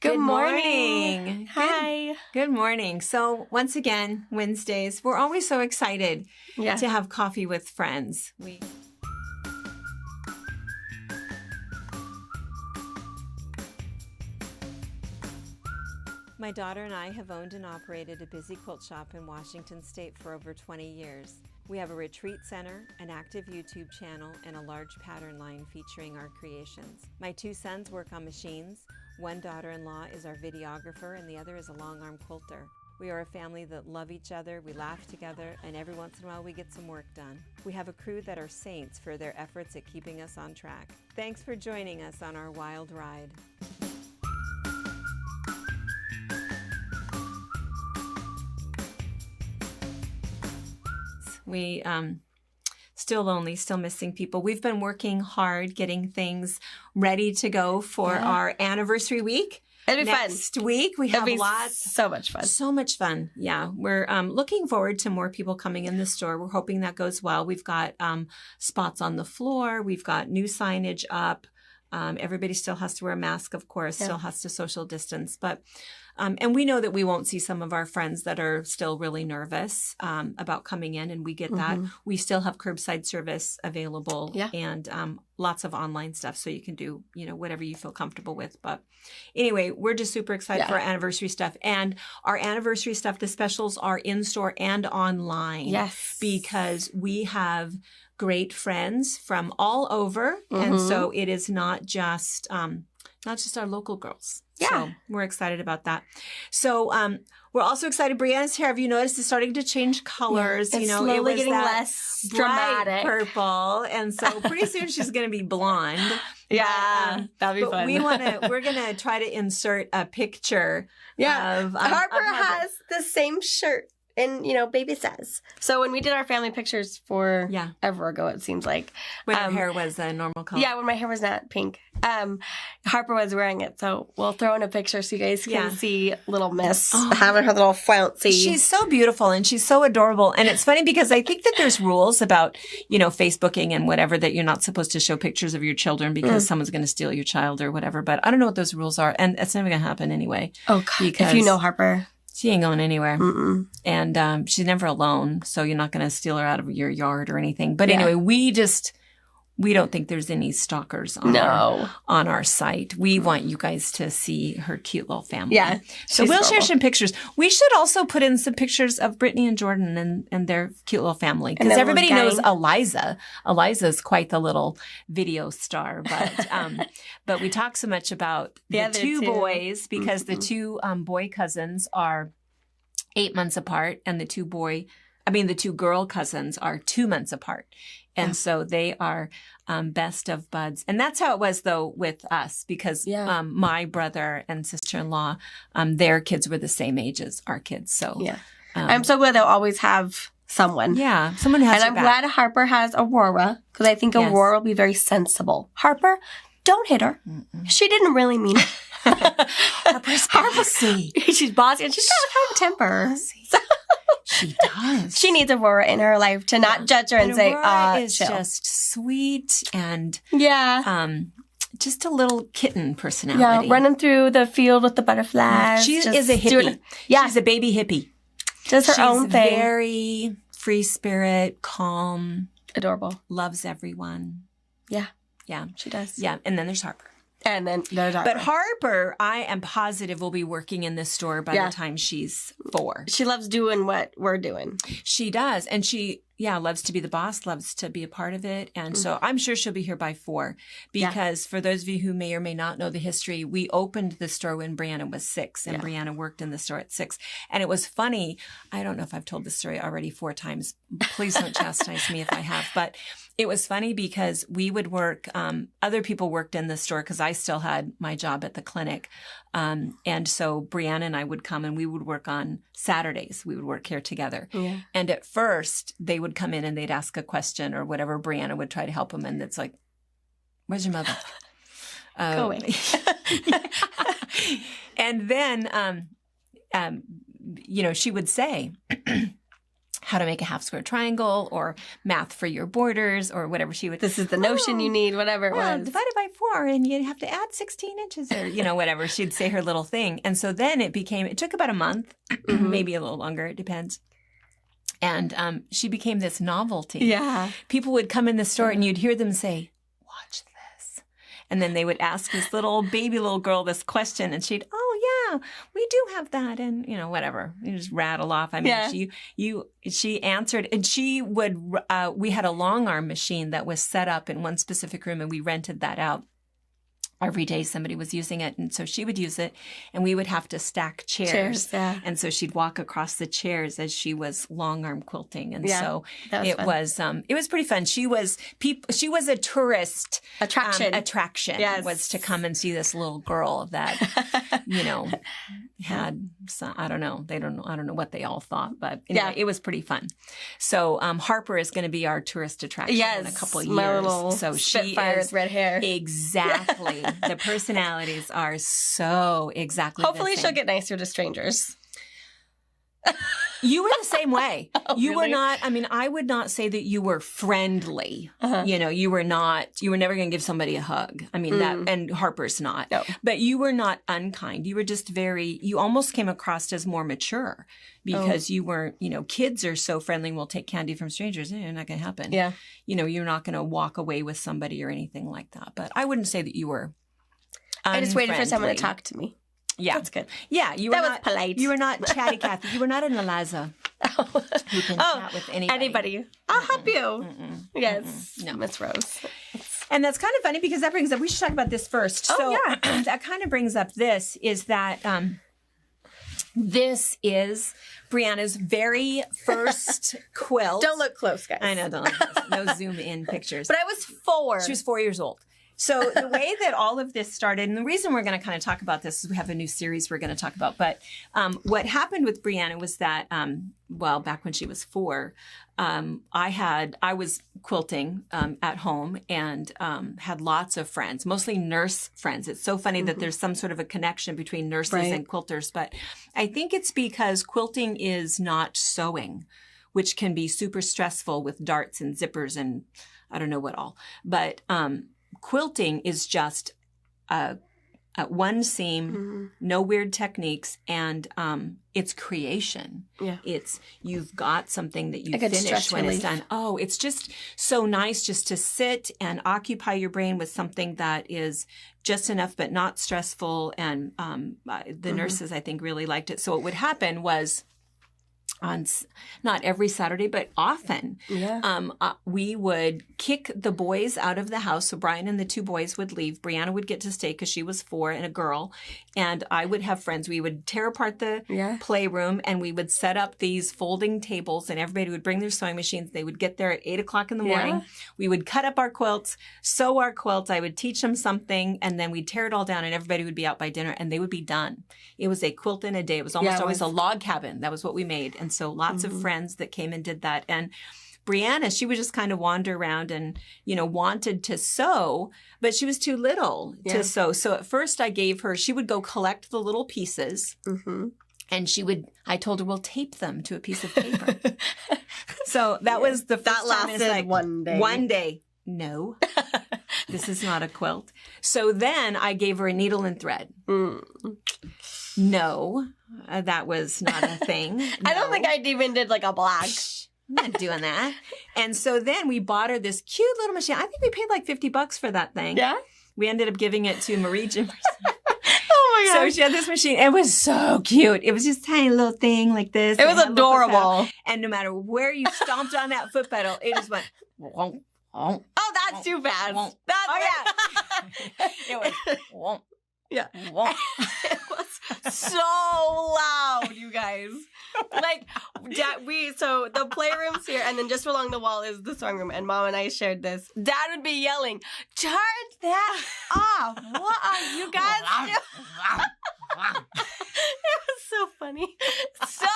Good morning. Hi. Good morning. So once again, Wednesdays, we're always so excited to have coffee with friends. My daughter and I have owned and operated a busy quilt shop in Washington State for over 20 years. We have a retreat center, an active YouTube channel, and a large pattern line featuring our creations. My two sons work on machines. One daughter-in-law is our videographer, and the other is a long-arm quilter. We are a family that love each other, we laugh together, and every once in a while we get some work done. We have a crew that are saints for their efforts at keeping us on track. Thanks for joining us on our wild ride. We still lonely, still missing people. We've been working hard getting things ready to go for our anniversary week. It'll be Next week, we have lots. So much fun. So much fun. Yeah. We're looking forward to more people coming in the store. We're hoping that goes well. We've got spots on the floor. We've got new signage up. Everybody still has to wear a mask, of course, still has to social distance. But and we know that we won't see some of our friends that are still really nervous about coming in, and we get that. We still have curbside service available and lots of online stuff, so you can do, whatever you feel comfortable with. But anyway, we're just super excited for our anniversary stuff. And our anniversary stuff, the specials are in-store and online. Yes. Because we have great friends from all over. And so it is not just our local girls. Yeah. So we're excited about that. So we're also excited. Brianna's hair, have you noticed, is starting to change colors. It's slowly it was getting that less bright dramatic. Purple. And so pretty soon she's going to be blonde. Yeah, that'll be fun. We're going to try to insert a picture of Harper has the same shirt. And, baby says. So when we did our family pictures for ever ago, it seems like. When her hair was a normal color. Yeah, when my hair was not pink. Harper was wearing it. So we'll throw in a picture so you guys can see little Miss having her little flouncy. She's so beautiful and she's so adorable. And it's funny because I think that there's rules about, Facebooking and whatever, that you're not supposed to show pictures of your children because someone's going to steal your child or whatever. But I don't know what those rules are. And it's never going to happen anyway. Oh, God. If you know Harper. She ain't going anywhere. And she's never alone, so you're not going to steal her out of your yard or anything. But anyway, we don't think there's any stalkers on our site. We want you guys to see her cute little family. Yeah. So we'll share some pictures. We should also put in some pictures of Brittany and Jordan and their cute little family. Because everybody knows Eliza. Eliza's quite the little video star. But we talk so much about the two boys because the two boy cousins are 8 months apart, and the two girl cousins are 2 months apart. And so they are best of buds. And that's how it was, though, with us, because my brother and sister-in-law, their kids were the same age as our kids. So I'm so glad they'll always have someone. Yeah, someone has And I'm glad Harper has Aurora, because I think Aurora will be very sensible. Harper, don't hit her. She didn't really mean it. Harper's bossy. She's bossy, and she's got a kind of temper. She does. She needs Aurora in her life to not judge her and say, Aurora is chill. just sweet and just a little kitten personality. Yeah, running through the field with the butterflies. She is a hippie. She's a baby hippie. Does her own thing. She's very free spirit, calm. Adorable. Loves everyone. Yeah. Yeah. She does. Yeah. And then there's Harper. And then there's Harper. But Harper, I am positive, will be working in this store by the time she's 4. She loves doing what we're doing. She does. And she, loves to be the boss, loves to be a part of it. And so I'm sure she'll be here by 4. Because for those of you who may or may not know the history, we opened the store when Brianna was 6. And Brianna worked in the store at 6. And it was funny. I don't know if I've told this story already 4 times. Please don't chastise me if I have. But it was funny because we would work, other people worked in the store because I still had my job at the clinic. And so Brianna and I would come and we would work on Saturdays. We would work here together. Yeah. And at first they would come in and they'd ask a question or whatever. Brianna would try to help them. And it's like, where's your mother? Go away. And then, she would say, how to make a half square triangle or math for your borders or whatever she would. This is the notion you need, whatever it was. Divided by 4 and you have to add 16 inches or, whatever. She'd say her little thing. And so then it took about a month, maybe a little longer. It depends. And she became this novelty. Yeah. People would come in the store and you'd hear them say, watch this. And then they would ask this little girl this question and she'd, oh, yeah, we do have that. And, whatever. You just rattle off. I mean, she answered and she would, we had a long arm machine that was set up in one specific room and we rented that out. Every day somebody was using it. And so she would use it and we would have to stack chairs. Yeah. And so she'd walk across the chairs as she was long arm quilting. And so it was pretty fun. She was a tourist attraction was to come and see this little girl that, had some, I don't know what they all thought, but anyway, it was pretty fun. So Harper is going to be our tourist attraction in a couple of years. My little so Spitfire with red hair. Exactly. The personalities are so exactly Hopefully the same. she'll get nicer to strangers. You were the same way. You really? were not, I would not say that you were friendly. You were never going to give somebody a hug. And Harper's not. No. But you were not unkind. You were just you almost came across as more mature because you weren't, kids are so friendly and will take candy from strangers. It's not going to happen. Yeah. You're not going to walk away with somebody or anything like that. But I wouldn't say that you were unfriendly. I just waited for someone to talk to me. Yeah. That's good. Yeah. That was polite. You were not chatty Cathy. You were not an Eliza who can chat with anybody. I'll help you. Yes. No. Miss Rose. And that's kind of funny because that brings up, we should talk about this first. That kind of brings up this is that this is Brianna's very first quilt. Don't look close, guys. I know, don't look close. No zoom in pictures. But I was 4. She was 4 years old. So the way that all of this started, and the reason we're going to kind of talk about this is we have a new series we're going to talk about. But what happened with Brianna was that, back when she was 4, I was quilting at home and had lots of friends, mostly nurse friends. It's so funny that there's some sort of a connection between nurses and quilters. But I think it's because quilting is not sewing, which can be super stressful with darts and zippers and I don't know what all. But quilting is just one seam, no weird techniques, and it's creation. Yeah. You've got something that you finish when it's done. Oh, it's just so nice just to sit and occupy your brain with something that is just enough but not stressful. And the nurses, I think, really liked it. So what would happen was, on not every Saturday, but often, we would kick the boys out of the house. So Brian and the 2 boys would leave. Brianna would get to stay because she was 4 and a girl. And I would have friends. We would tear apart the playroom and we would set up these folding tables and everybody would bring their sewing machines. They would get there at 8 o'clock in the morning. We would cut up our quilts, sew our quilts. I would teach them something and then we'd tear it all down and everybody would be out by dinner and they would be done. It was a quilt in a day. It was almost always a log cabin. That was what we made. And so lots of friends that came and did that. And Brianna, she would just kind of wander around and, wanted to sew, but she was too little to sew. So at first I gave her, she would go collect the little pieces and I told her, we'll tape them to a piece of paper. So that was the first that time. Lasted one day. One day. No, this is not a quilt. So then I gave her a needle and thread. No, that was not a thing. No. I don't think I even did like a black. I'm not doing that. And so then we bought her this cute little machine. I think we paid like $50 for that thing. Yeah. We ended up giving it to Marie Jimerson. Oh my God. So she had this machine. It was so cute. It was just a tiny little thing like this. It was adorable. And no matter where you stomped on that foot pedal, it just went, wonk, wonk. Oh, that's too fast. It was, wonk. Yeah. Wonk. It was so loud, you guys. Like, so the playroom's here, and then just along the wall is the sewing room, and Mom and I shared this. Dad would be yelling, "Turn that off! What are you guys doing?" It was so funny. So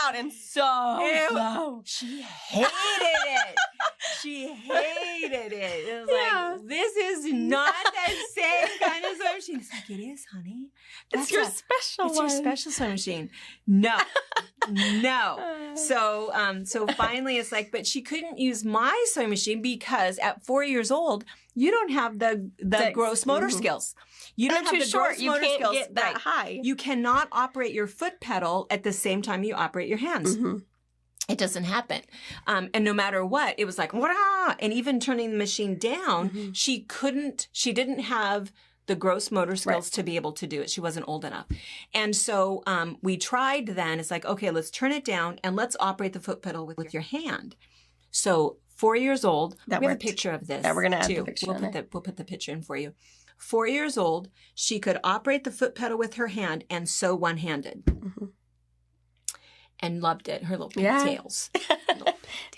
loud and so loud. She hated it. She hated it. It was like, this is not the same kind of sewing machine. It's like, it is, honey. It's your special one. It's your special sewing machine. No. No. So finally it's like, but she couldn't use my sewing machine because at 4 years old, you don't have the gross motor skills. You don't have the gross motor skills. You can't get that high. You cannot operate your foot pedal at the same time you operate your hands. It doesn't happen. And no matter what, it was like, wah! And even turning the machine down, she didn't have the gross motor skills to be able to do it. She wasn't old enough. And so we tried then. It's like, okay, let's turn it down and let's operate the foot pedal with your hand. So 4 years old, we have a picture of this. That we're going to add the picture We'll put the picture in for you. 4 years old, she could operate the foot pedal with her hand and sew one-handed. And loved it. Her little pigtails.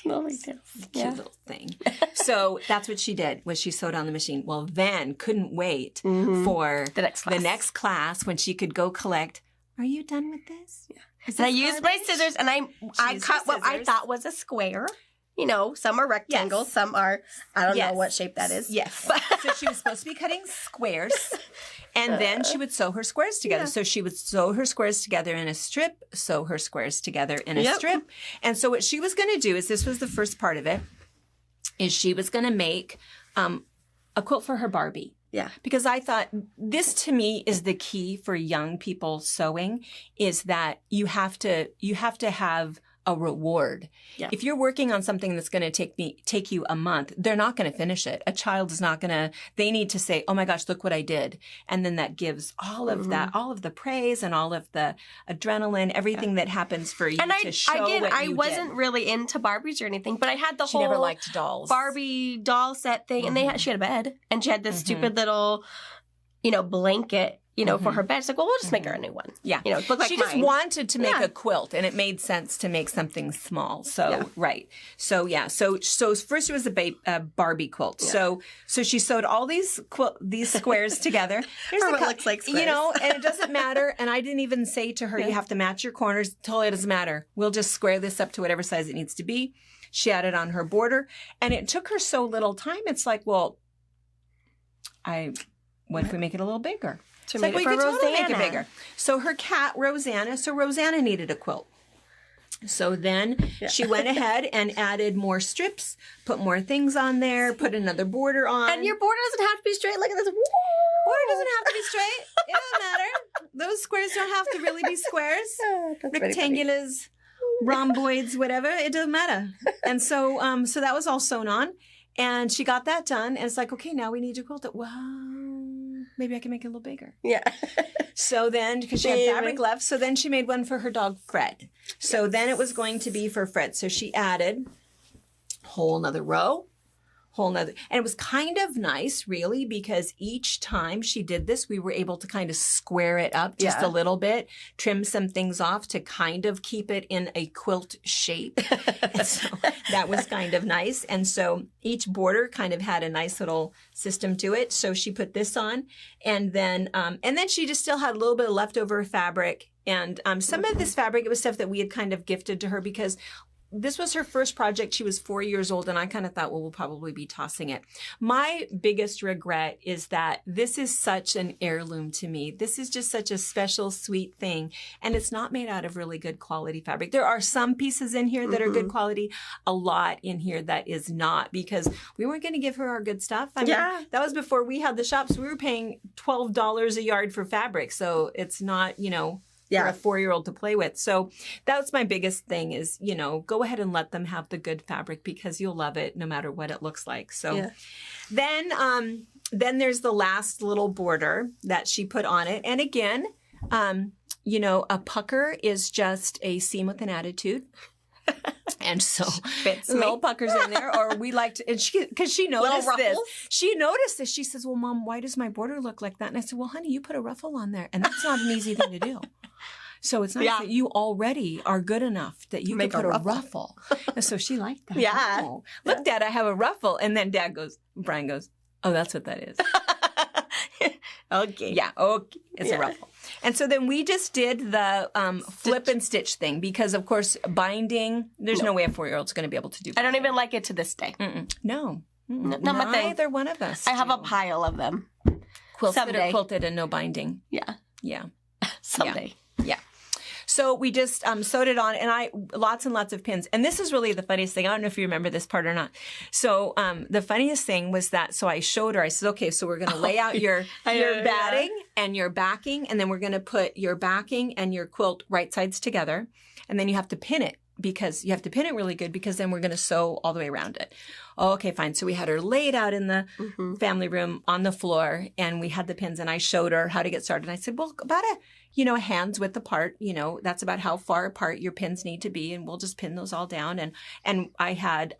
Little pigtails. Cute little thing. So that's what she did, was she sewed on the machine. Well, then couldn't wait for the next class when she could go collect. Are you done with this? Yeah. And I used my scissors and I cut what I thought was a square. You know, some are rectangles, some are, I don't know what shape that is. Yes. So she was supposed to be cutting squares. And then she would sew her squares together. So she would sew her squares together in a strip, sew her squares together in a strip. And so what she was going to do is, this was the first part of it, is she was going to make a quilt for her Barbie. Yeah. Because I thought this to me is the key for young people sewing, is that you have to have a reward. Yeah. If you're working on something that's going to take you a month, they're not going to finish it. A child is not going to, they need to say, oh my gosh, look what I did. And then that gives all of that, all of the praise and all of the adrenaline, everything that happens for you to show what you did. I wasn't really into Barbies or anything, but I had the whole never liked dolls. Barbie doll set thing. And she had a bed and she had this stupid little, blanket, for her bed. It's like, well, we'll just make her a new one. Yeah. Look like she just wanted to make a quilt, and it made sense to make something small. So, So, So first it was a Barbie quilt. Yeah. So she sewed all these squares together. Here's what it looks like squares. And it doesn't matter. And I didn't even say to her, you have to match your corners. Totally doesn't matter. We'll just square this up to whatever size it needs to be. She added on her border. And it took her so little time. It's like, well, what if we make it a little bigger? It's like, we could totally make it bigger. So her cat, Rosanna needed a quilt. So then she went ahead and added more strips, put more things on there, put another border on. And your border doesn't have to be straight. Look at this. Border doesn't have to be straight. It doesn't matter. Those squares don't have to really be squares. Rectangulars, rhomboids, whatever. It doesn't matter. And so that was all sewn on. And she got that done. And it's like, okay, now we need to quilt it. Wow. Maybe I can make it a little bigger. Yeah. So then, because she had fabric left, so then she made one for her dog, Fred. So then it was going to be for Fred. So she added whole nother row, and it was kind of nice, really, because each time she did this, we were able to kind of square it up just a little bit, trim some things off to kind of keep it in a quilt shape. And so that was kind of nice. And so each border kind of had a nice little system to it. So she put this on, and then she just still had a little bit of leftover fabric. And some of this fabric, it was stuff that we had kind of gifted to her because this was her first project. She was 4 years old, and I kind of thought, well, we'll probably be tossing it. My biggest regret is that this is such an heirloom to me. This is just such a special, sweet thing, and it's not made out of really good quality fabric. There are some pieces in here that are good quality, a lot in here that is not, because we weren't going to give her our good stuff. I mean, that was before we had the shops. We were paying $12 a yard for fabric, so it's not, for a 4-year-old to play with. So that's my biggest thing is, go ahead and let them have the good fabric because you'll love it no matter what it looks like. So then there's the last little border that she put on it. And again, a pucker is just a seam with an attitude. And so little puckers in there, or we like to, and because she noticed this. She noticed this. She says, well, Mom, why does my border look like that? And I said, well, honey, you put a ruffle on there. And that's not an easy thing to do. So it's nice that you already are good enough that you can put a ruffle. And so she liked that. Yeah. Oh, look, Dad, I have a ruffle. And then Brian goes, oh, that's what that is. Okay. Yeah. Okay. It's a ruffle. And so then we just did the flip and stitch thing because, of course, binding, there's no way a 4-year-old's going to be able to do that. I don't even like it to this day. No. Not my thing. Neither one of us. I have a pile of them. quilted Someday. or quilted and no binding. Yeah. Yeah. Someday. Yeah. So we just sewed it on, and lots and lots of pins. And this is really the funniest thing. I don't know if you remember this part or not. So the funniest thing was that, so I showed her, I said, okay, so we're going to lay out your batting and your backing, and then we're going to put your backing and your quilt right sides together. And then you have to pin it, because you have to pin it really good, because then we're going to sew all the way around it. Oh, okay, fine. So we had her laid out in the family room on the floor, and we had the pins, and I showed her how to get started. And I said, well, about a hand's width apart, that's about how far apart your pins need to be, and we'll just pin those all down. And I had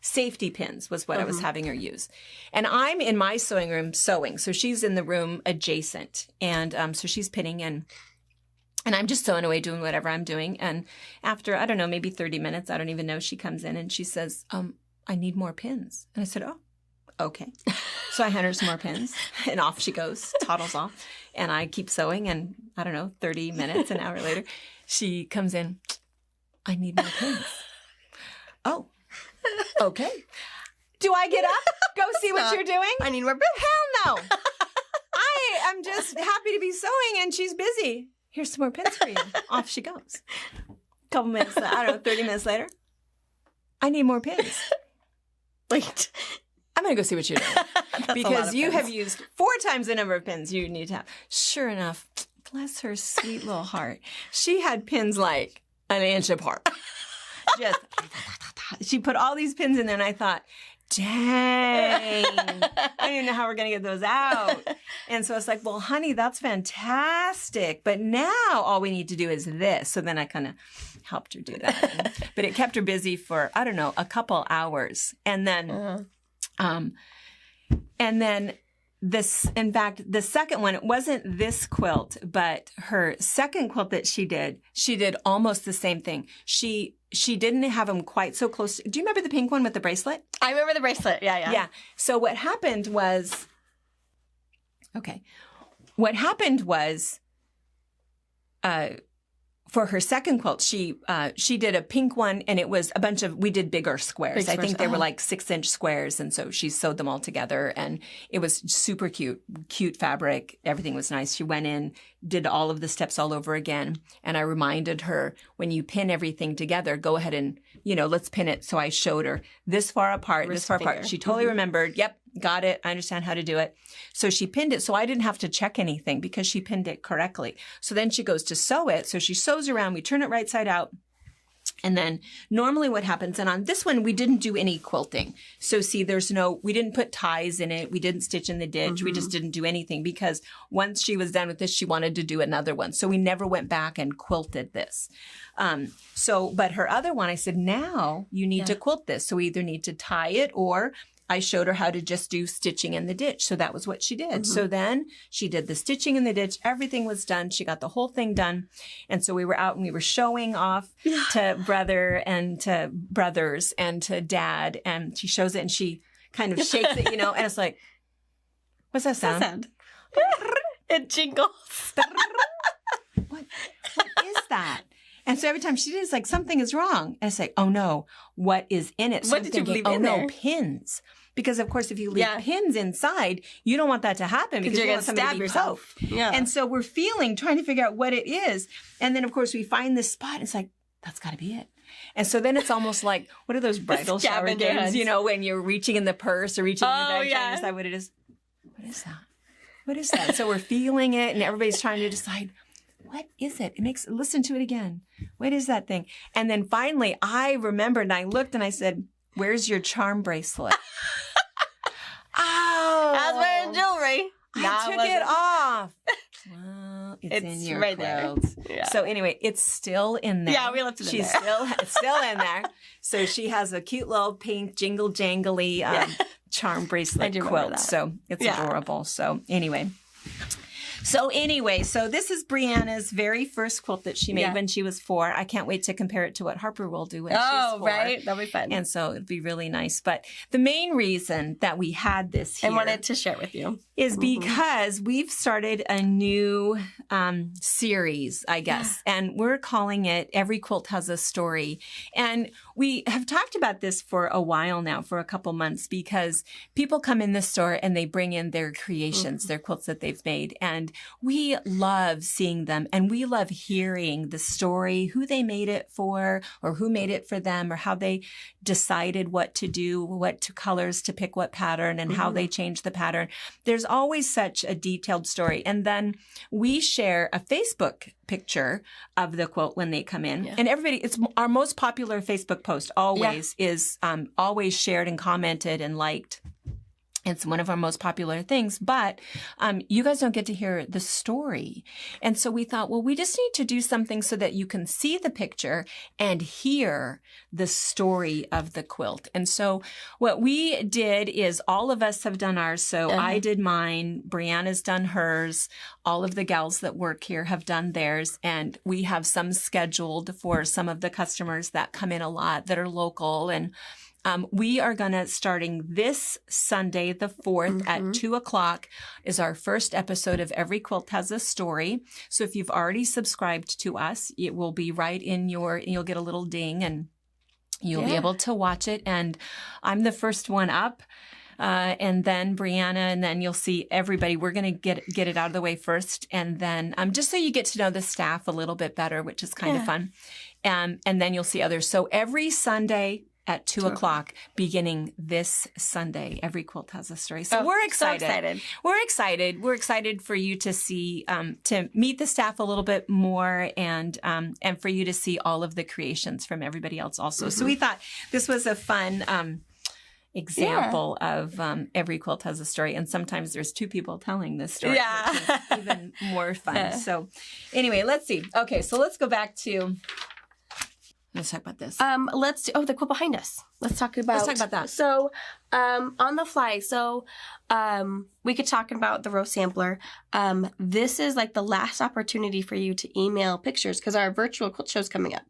safety pins was what I was having her use. And I'm in my sewing room sewing. So she's in the room adjacent. And so she's pinning, and I'm just sewing away, doing whatever I'm doing. And after, I don't know, maybe 30 minutes, I don't even know, she comes in and she says, I need more pins. And I said, oh, okay. So I hand her some more pins, and off she goes, toddles off. And I keep sewing, and I don't know, 30 minutes, an hour later, she comes in, I need more pins. Oh, okay. Do I get up? Go see what you're doing? I need more pins. Hell no. I am just happy to be sewing, and she's busy. Here's some more pins for you. Off she goes. A couple minutes, 30 minutes later, I need more pins. Wait. I'm going to go see what you're doing. Because you have used 4 times the number of pins you need to have. Sure enough, bless her sweet little heart, she had pins like an inch apart. Just, she put all these pins in there, and I thought, dang, I don't even know how we're going to get those out. And so it's like, well, honey, that's fantastic. But now all we need to do is this. So then I kind of helped her do that. But it kept her busy for, I don't know, a couple hours. And then, this, in fact, the second one, it wasn't this quilt, but her second quilt that she did almost the same thing. She didn't have them quite so close. Do you remember the pink one with the bracelet? I remember the bracelet. Yeah. Yeah. So what happened was, for her second quilt, she did a pink one, and it was a bunch of, we did bigger squares. I think they were like 6-inch squares. And so she sewed them all together, and it was super cute fabric. Everything was nice. She went in, did all of the steps all over again. And I reminded her, when you pin everything together, go ahead and, let's pin it. So I showed her this far apart, this far apart. She totally remembered. Yep. Got it. I understand how to do it. So she pinned it. So I didn't have to check anything, because she pinned it correctly. So then she goes to sew it. So she sews around. We turn it right side out. And then normally what happens, and on this one, we didn't do any quilting. So see, we didn't put ties in it. We didn't stitch in the ditch. We just didn't do anything, because once she was done with this, she wanted to do another one. So we never went back and quilted this. But her other one, I said, now you need to quilt this. So we either need to tie it, or I showed her how to just do stitching in the ditch. So that was what she did. So then she did the stitching in the ditch. Everything was done. She got the whole thing done. And so we were out, and we were showing off to brother and to brothers and to dad. And she shows it, and she kind of shakes it, and it's like, what's that sound? It jingles. What is that? And so every time she did, it's like, something is wrong. And it's like, oh no, what is in it? So what did you leave in there? Pins. Because of course, if you leave pins inside, you don't want that to happen, because you're you going to stab yourself. Yeah. And so we're trying to figure out what it is. And then of course we find this spot. And it's like, that's got to be it. And so then it's almost like, what are those bridal shower games? When you're reaching in the purse or reaching in the bag, trying to decide what it is. What is that? What is that? So we're feeling it, and everybody's trying to decide, what is it? Listen to it again. What is that thing? And then finally I remembered, and I looked, and I said, where's your charm bracelet? Oh. I was wearing jewelry. I took it off. Well, it's in your right quilt. There. Yeah. So anyway, it's still in there. Yeah, we left it in there. It's still in there. So she has a cute little pink jingle jangly charm bracelet quilt. So it's adorable. So anyway. So anyway, so this is Brianna's very first quilt that she made when she was 4. I can't wait to compare it to what Harper will do when she's 4. Right? That'll be fun. And so it'd be really nice. But the main reason that we had this here I wanted to share with you is because we've started a new series, I guess, and we're calling it Every Quilt Has a Story. And we have talked about this for a while now, for a couple months, because people come in the store and they bring in their creations, their quilts that they've made. And we love seeing them, and we love hearing the story, who they made it for, or who made it for them, or how they decided what to do, what colors to pick, what pattern, and how they changed the pattern. There's always such a detailed story. And then we share a Facebook picture of the quilt when they come in. And everybody, it's our most popular Facebook post always is always shared and commented and liked. It's one of our most popular things, but you guys don't get to hear the story. And so we thought, well, we just need to do something so that you can see the picture and hear the story of the quilt. And so what we did is all of us have done ours. So I did mine, Brianna's done hers, all of the gals that work here have done theirs, and we have some scheduled for some of the customers that come in a lot that are local. And we are going to, starting this Sunday, the 4th at 2:00 is our first episode of Every Quilt Has a Story. So if you've already subscribed to us, it will be right in you'll get a little ding and you'll be able to watch it. And I'm the first one up. And then Brianna, and then you'll see everybody. We're going to get it out of the way first. And then, just so you get to know the staff a little bit better, which is kind of fun. And then you'll see others. So every Sunday at 2:00, beginning this Sunday, Every Quilt Has a Story. So we're excited. So excited. We're excited. We're excited for you to see, to meet the staff a little bit more, and for you to see all of the creations from everybody else also. So we thought this was a fun example of Every Quilt Has a Story. And sometimes there's 2 people telling this story, which is even more fun. So anyway, let's see. Okay, so let's go back to... Let's talk about this. The quilt behind us. Let's talk about that. So, on the fly. So, we could talk about the row sampler. This is like the last opportunity for you to email pictures because our virtual quilt show is coming up.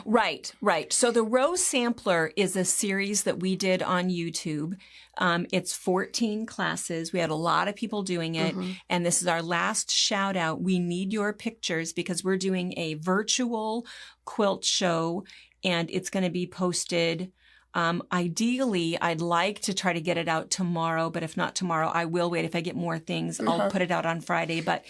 Right. So the Row Sampler is a series that we did on YouTube. It's 14 classes. We had a lot of people doing it. And this is our last shout out. We need your pictures because we're doing a virtual quilt show, and it's going to be posted. Ideally, I'd like to try to get it out tomorrow, but if not tomorrow, I will wait. If I get more things, I'll put it out on Friday. But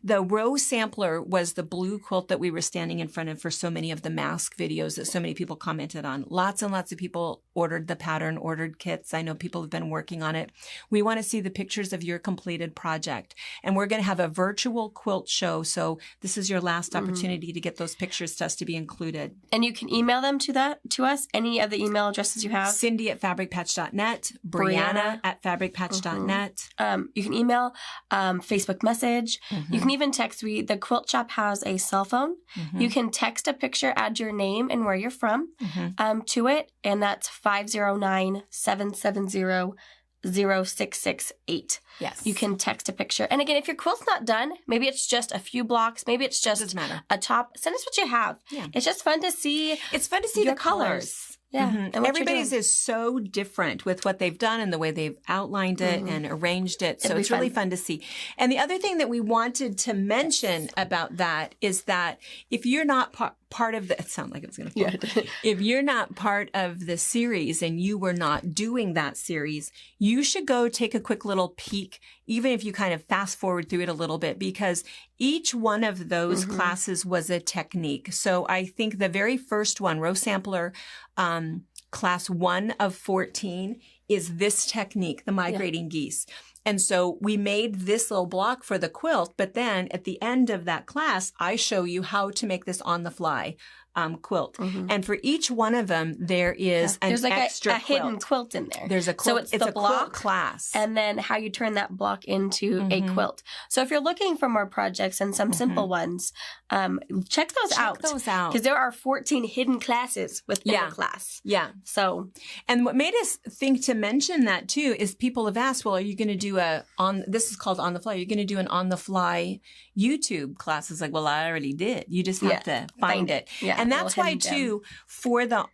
the Row Sampler was the blue quilt that we were standing in front of for so many of the mask videos that so many people commented on. Lots and lots of people ordered the pattern, ordered kits. I know people have been working on it. We want to see the pictures of your completed project. And we're going to have a virtual quilt show. So this is your last opportunity to get those pictures to us to be included. And you can email them to us, any of the email addresses you have. Cindi at FabricPatch.net, Brianna at FabricPatch.net. You can email, Facebook message. You can even text. The Quilt Shop has a cell phone. You can text a picture, add your name and where you're from to it, and that's 509-770-0668. Yes. You can text a picture. And again, if your quilt's not done, maybe it's just a few blocks, maybe it's just a top, send us what you have. Yeah. It's just fun to see. It's fun to see the colors. Yeah. And everybody's is so different with what they've done and the way they've outlined it and arranged it. So it's really fun to see. And the other thing that we wanted to mention about that is that if you're not part of the, it sounds like it was going to fall. If you're not part of the series and you were not doing that series, you should go take a quick little peek, even if you kind of fast forward through it a little bit, because each one of those classes was a technique. So I think the very first one, Row Sampler, class 1 of 14, is this technique, the migrating geese. And so we made this little block for the quilt, but then at the end of that class, I show you how to make this on the fly. quilt. And for each one of them, there is an There's like extra a hidden quilt in there. There's a quilt. So it's the a block quilt class. and then how you turn that block into a quilt. So if you're looking for more projects and some simple ones, check those out. Because there are 14 hidden classes within the class. Yeah. So, and what made us think to mention that too is people have asked, well, are you going to do this is called On the Fly. Are you going to do an On the Fly YouTube class? It's like, well, I already did. You just have to find it. Yeah, and that's why too, for the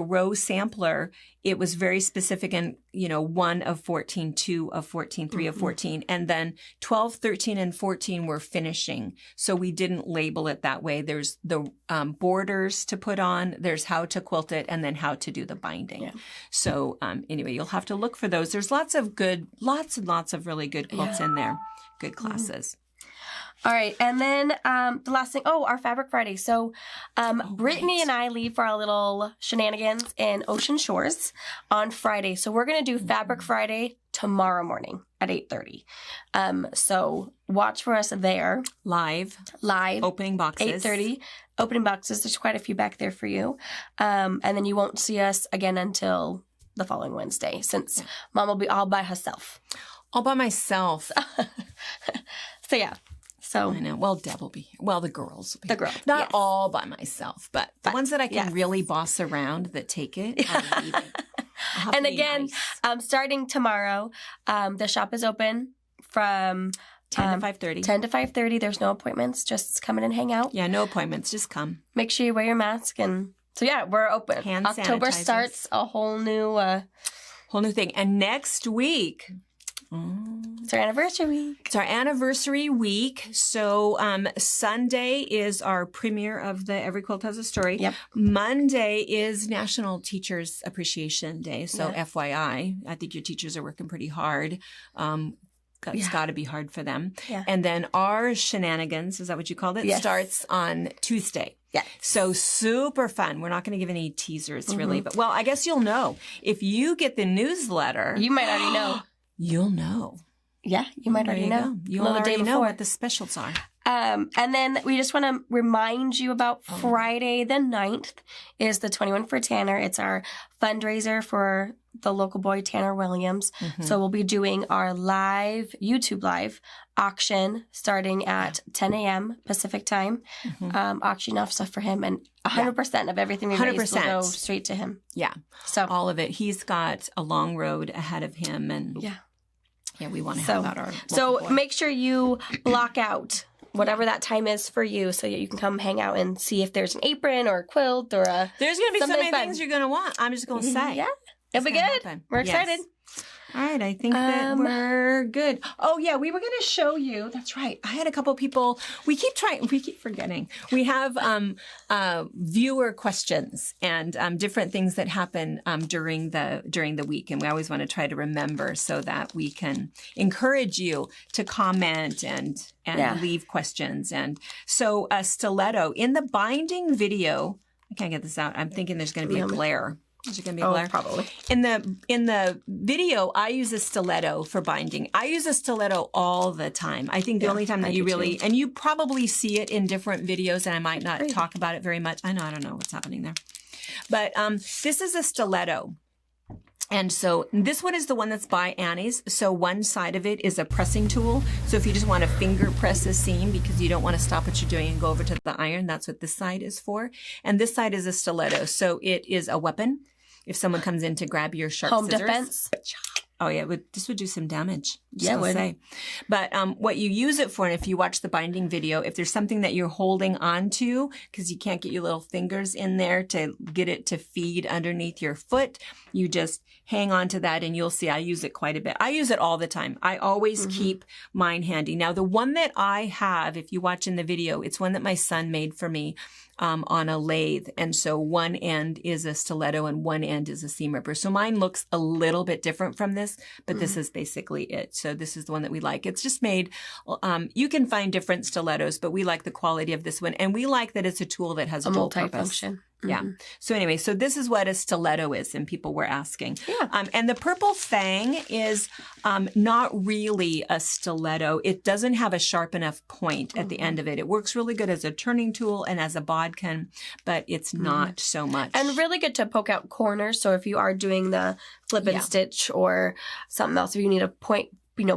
row sampler, it was very specific in, 1 of 14, 2 of 14, 3 of 14. And then 12, 13, and 14 were finishing. So we didn't label it that way. There's the borders to put on, there's how to quilt it, and then how to do the binding. Yeah. So anyway, you'll have to look for those. There's lots and lots of really good quilts in there. Good classes. All right. And then the last thing, our Fabric Friday. So Brittany and I leave for our little shenanigans in Ocean Shores on Friday. So we're going to do Fabric Friday tomorrow morning at 8:30. So watch for us there. Live. Opening boxes. 8:30. Opening boxes. There's quite a few back there for you. And then you won't see us again until the following Wednesday since Mom will be all by herself. All by myself. So yeah. So I know. Well, Deb will be here. Well, the girls will be the girl. Not all by myself, but the ones that I can really boss around that take it. I'll leave it. And again, starting tomorrow, the shop is open from 10 to 5:30. 10 to 5:30. There's no appointments. Just come in and hang out. Yeah, no appointments. Just come. Make sure you wear your mask. And so, yeah, we're open. Hand October sanitizers. starts a whole new thing. And next week... It's our anniversary week. It's our anniversary week. So Sunday is our premiere of the Every Quilt Has a Story. Yep. Monday is National Teachers Appreciation Day. So FYI, I think your teachers are working pretty hard. It's got to be hard for them. Yeah. And then our shenanigans, is that what you called it? Starts on Tuesday. Yeah. So super fun. We're not going to give any teasers really, but I guess you'll know. If you get the newsletter. You might already know. You'll know. Yeah, you might already know. You'll already know what the specials are. And then we just want to remind you about Friday the 9th is the 21 for Tanner. It's our fundraiser for the local boy, Tanner Williams. So we'll be doing our YouTube live auction starting at 10 a.m. Pacific time. Auctioning off stuff for him, and 100% of everything we raise will go straight to him. Yeah. So all of it. He's got a long road ahead of him, and we want to help out our local boy. Make sure you block out whatever that time is for you so that you can come hang out and see if there's an apron or a quilt or there's going to be so many things you're going to want. I'm just going to say. Yeah. It'll be good. Happen. We're excited. All right. I think that we're good. Oh, yeah. We were going to show you. That's right. I had a couple people. We keep forgetting. We have viewer questions and different things that happen during the week. And we always want to try to remember so that we can encourage you to comment and leave questions. And so stiletto in the binding video. I can't get this out. I'm thinking there's going to be a glare. Is it going to be a glare? Probably. In the video, I use a stiletto for binding. I use a stiletto all the time. I think the only time that you really, and you probably see it in different videos, and I might not talk about it very much. I don't know what's happening there. But this is a stiletto. And so this one is the one that's by Annie's. So one side of it is a pressing tool. So if you just want to finger press a seam because you don't want to stop what you're doing and go over to the iron, that's what this side is for. And this side is a stiletto. So it is a weapon. If someone comes in to grab your sharp scissors. Home defense. Oh, yeah. This would do some damage. Yeah, it would. Say. But what you use it for, and if you watch the binding video, if there's something that you're holding on to, because you can't get your little fingers in there to get it to feed underneath your foot, you just hang on to that and you'll see I use it quite a bit. I use it all the time. I always keep mine handy. Now, the one that I have, if you watch in the video, it's one that my son made for me. On a lathe. And so one end is a stiletto and one end is a seam ripper. So mine looks a little bit different from this, but this is basically it. So this is the one that we like. It's just made, you can find different stilettos, but we like the quality of this one. And we like that it's a tool that has a dual purpose. Yeah. So anyway, so this is what a stiletto is, and people were asking. Yeah. And the purple fang is not really a stiletto. It doesn't have a sharp enough point at the end of it. It works really good as a turning tool and as a bodkin, but it's not so much. And really good to poke out corners. So if you are doing the flip and stitch or something else, if you need a point,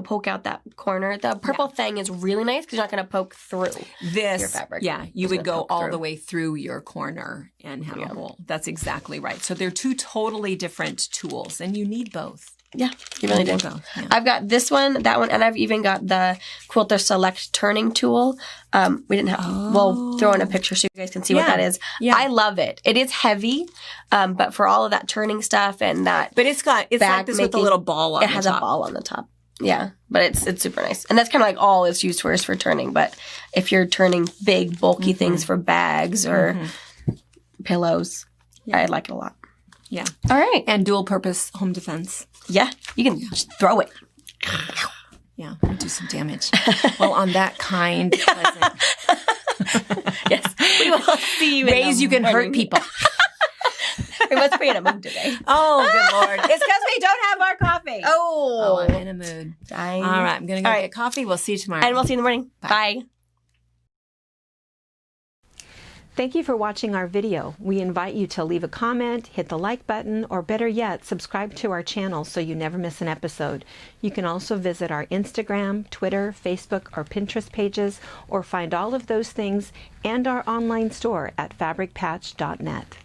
poke out that corner. The purple fang is really nice because you're not going to poke through your fabric. Yeah, you would go all the way through your corner and have a hole. That's exactly right. So they're two totally different tools, and you need both. Yeah, you really do. Both. Yeah. I've got this one, that one, and I've even got the Quilter Select turning tool. We didn't have. We'll throw in a picture so you guys can see what that is. Yeah. I love it. It is heavy, but for all of that turning stuff and that, but it's like this with a little ball on the top. It has a ball on the top. Yeah, but it's super nice. And that's kind of like all it's used for is for turning. But if you're turning big, bulky things for bags or pillows, I like it a lot. Yeah. All right. And dual purpose home defense. Yeah, you can just throw it. Yeah, do some damage. Well, on that kind, pleasant. Yes, we will see you ways you can hurt people. We must be in a mood today. Oh, good Lord. It's because we don't have our coffee. Oh, I'm in a mood. All right, I'm going to go get coffee. We'll see you tomorrow. And we'll see you in the morning. Bye. Thank you for watching our video. We invite you to leave a comment, hit the like button, or better yet, subscribe to our channel so you never miss an episode. You can also visit our Instagram, Twitter, Facebook, or Pinterest pages, or find all of those things and our online store at fabricpatch.net.